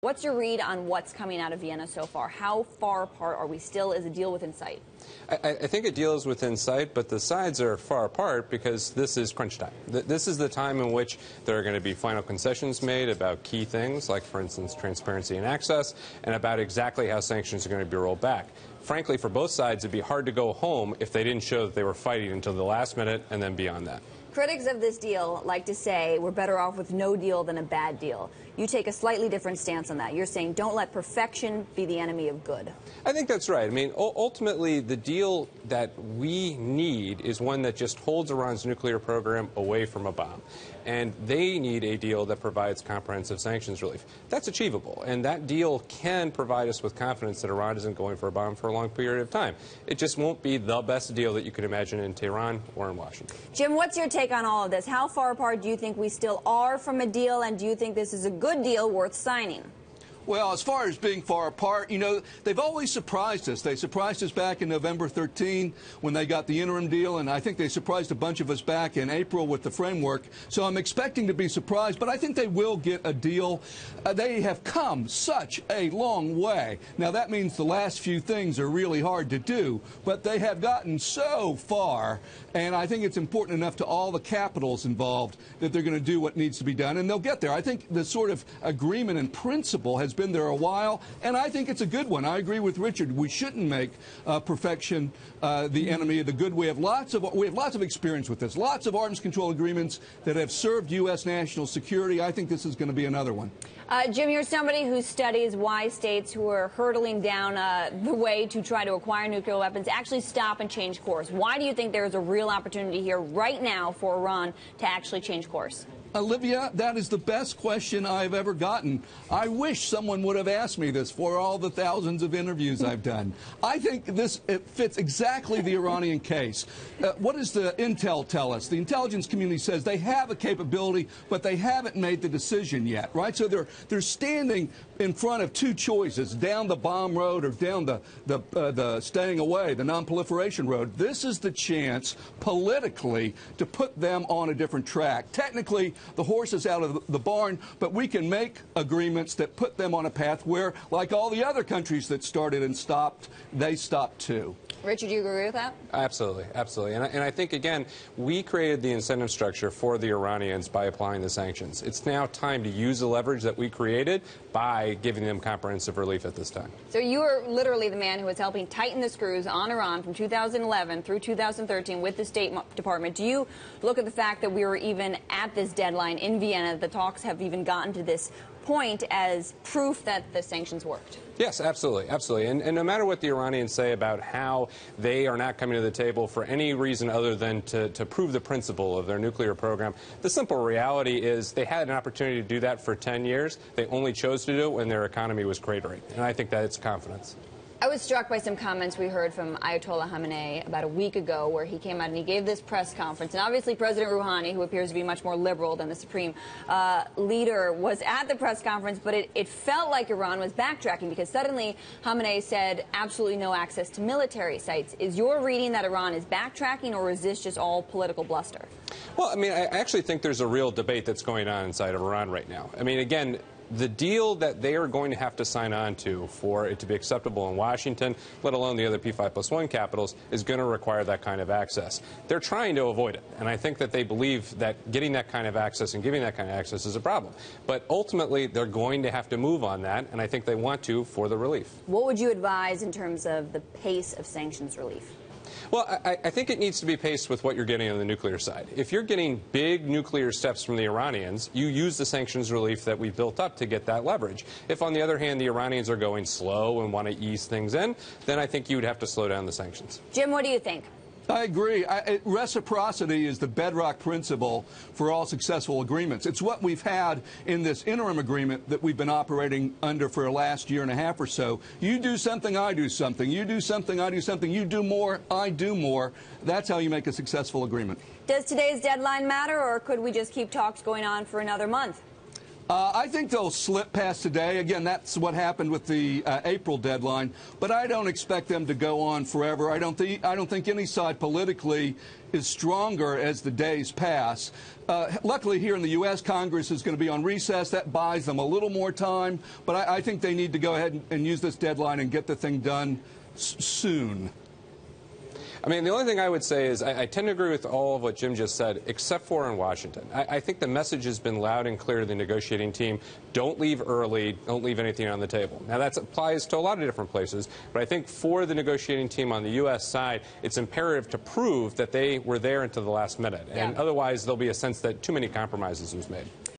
What's your read on what's coming out of Vienna so far? How far apart are we still? Is a deal within sight? I think a deal is within sight, but the sides are far apart because this is crunch time. This is the time in which there are going to be final concessions made about key things, like, for instance, transparency and access, and about exactly how sanctions are going to be rolled back. Frankly, for both sides, it'd be hard to go home if they didn't show that they were fighting until the last minute and then beyond that. Critics of this deal like to say we're better off with no deal than a bad deal. You take a slightly different stance on that. You're saying don't let perfection be the enemy of good. I think that's right. I mean, ultimately, the deal that we need is one that just holds Iran's nuclear program away from a bomb. And they need a deal that provides comprehensive sanctions relief. That's achievable. And that deal can provide us with confidence that Iran isn't going for a bomb for a long period of time. It just won't be the best deal that you could imagine in Tehran or in Washington. Jim, what's your take on all of this? How far apart do you think we still are from a deal, and do you think this is a good deal worth signing? Well, as far as being far apart, you know, they've always surprised us. They surprised us back in November 13 when they got the interim deal, and I think they surprised a bunch of us back in April with the framework. So I'm expecting to be surprised, but I think they will get a deal. They have come such a long way. Now, that means the last few things are really hard to do, but they have gotten so far, and I think it's important enough to all the capitals involved that they're going to do what needs to be done, and they'll get there. I think the sort of agreement in principle has been there a while, and I think it's a good one. I agree with Richard. We shouldn't make perfection the enemy of the good. We have lots of experience with this. Lots of arms control agreements that have served U.S. national security. I think this is going to be another one. Jim, you're somebody who studies why states who are hurtling down the way to try to acquire nuclear weapons actually stop and change course. Why do you think there is a real opportunity here right now for Iran to actually change course? Olivia, that is the best question I've ever gotten. I wish someone would have asked me this for all the thousands of interviews I've done. I think it fits exactly the Iranian case. What does the intel tell us? The intelligence community says they have a capability, but they haven't made the decision yet, right? So they're standing in front of two choices, down the bomb road or down the staying away, the non-proliferation road. This is the chance politically to put them on a different track. Technically, the horse is out of the barn, but we can make agreements that put them on a path where, like all the other countries that started and stopped, they stopped too. Richard, do you agree with that? Absolutely, absolutely. And I think, again, we created the incentive structure for the Iranians by applying the sanctions. It's now time to use the leverage that we created by giving them comprehensive relief at this time. So you are literally the man who was helping tighten the screws on Iran from 2011 through 2013 with the State Department. Do you look at the fact that we were even at this deadline in Vienna, the talks have even gotten to this point, as proof that the sanctions worked? Yes, absolutely, absolutely. And no matter what the Iranians say about how they are not coming to the table for any reason other than to prove the principle of their nuclear program, the simple reality is they had an opportunity to do that for 10 years. They only chose to do it when their economy was cratering. And I think that it's confidence. I was struck by some comments we heard from Ayatollah Khamenei about a week ago, where he came out and he gave this press conference. And obviously President Rouhani, who appears to be much more liberal than the supreme leader, was at the press conference, but it felt like Iran was backtracking, because suddenly Khamenei said absolutely no access to military sites. Is your reading that Iran is backtracking, or is this just all political bluster? Well, I mean, I actually think there's a real debate that's going on inside of Iran right now. I mean, again, the deal that they are going to have to sign on to for it to be acceptable in Washington, let alone the other P5+1 capitals, is going to require that kind of access. They're trying to avoid it, and I think that they believe that getting that kind of access and giving that kind of access is a problem. But ultimately, they're going to have to move on that, and I think they want to for the relief. What would you advise in terms of the pace of sanctions relief? Well, I think it needs to be paced with what you're getting on the nuclear side. If you're getting big nuclear steps from the Iranians, you use the sanctions relief that we built up to get that leverage. If, on the other hand, the Iranians are going slow and want to ease things in, then I think you would have to slow down the sanctions. Jim, what do you think? I agree. Reciprocity is the bedrock principle for all successful agreements. It's what we've had in this interim agreement that we've been operating under for the last year and a half or so. You do something, I do something. You do something, I do something. You do more, I do more. That's how you make a successful agreement. Does today's deadline matter, or could we just keep talks going on for another month? I think they'll slip past today. Again, that's what happened with the April deadline. But I don't expect them to go on forever. I don't think any side politically is stronger as the days pass. Luckily, here in the U.S., Congress is going to be on recess. That buys them a little more time. But I think they need to go ahead and use this deadline and get the thing done soon. I mean, the only thing I would say is I tend to agree with all of what Jim just said, except for in Washington. I think the message has been loud and clear to the negotiating team. Don't leave early. Don't leave anything on the table. Now, that applies to a lot of different places, but I think for the negotiating team on the U.S. side, it's imperative to prove that they were there until the last minute. And otherwise, there'll be a sense that too many compromises was made.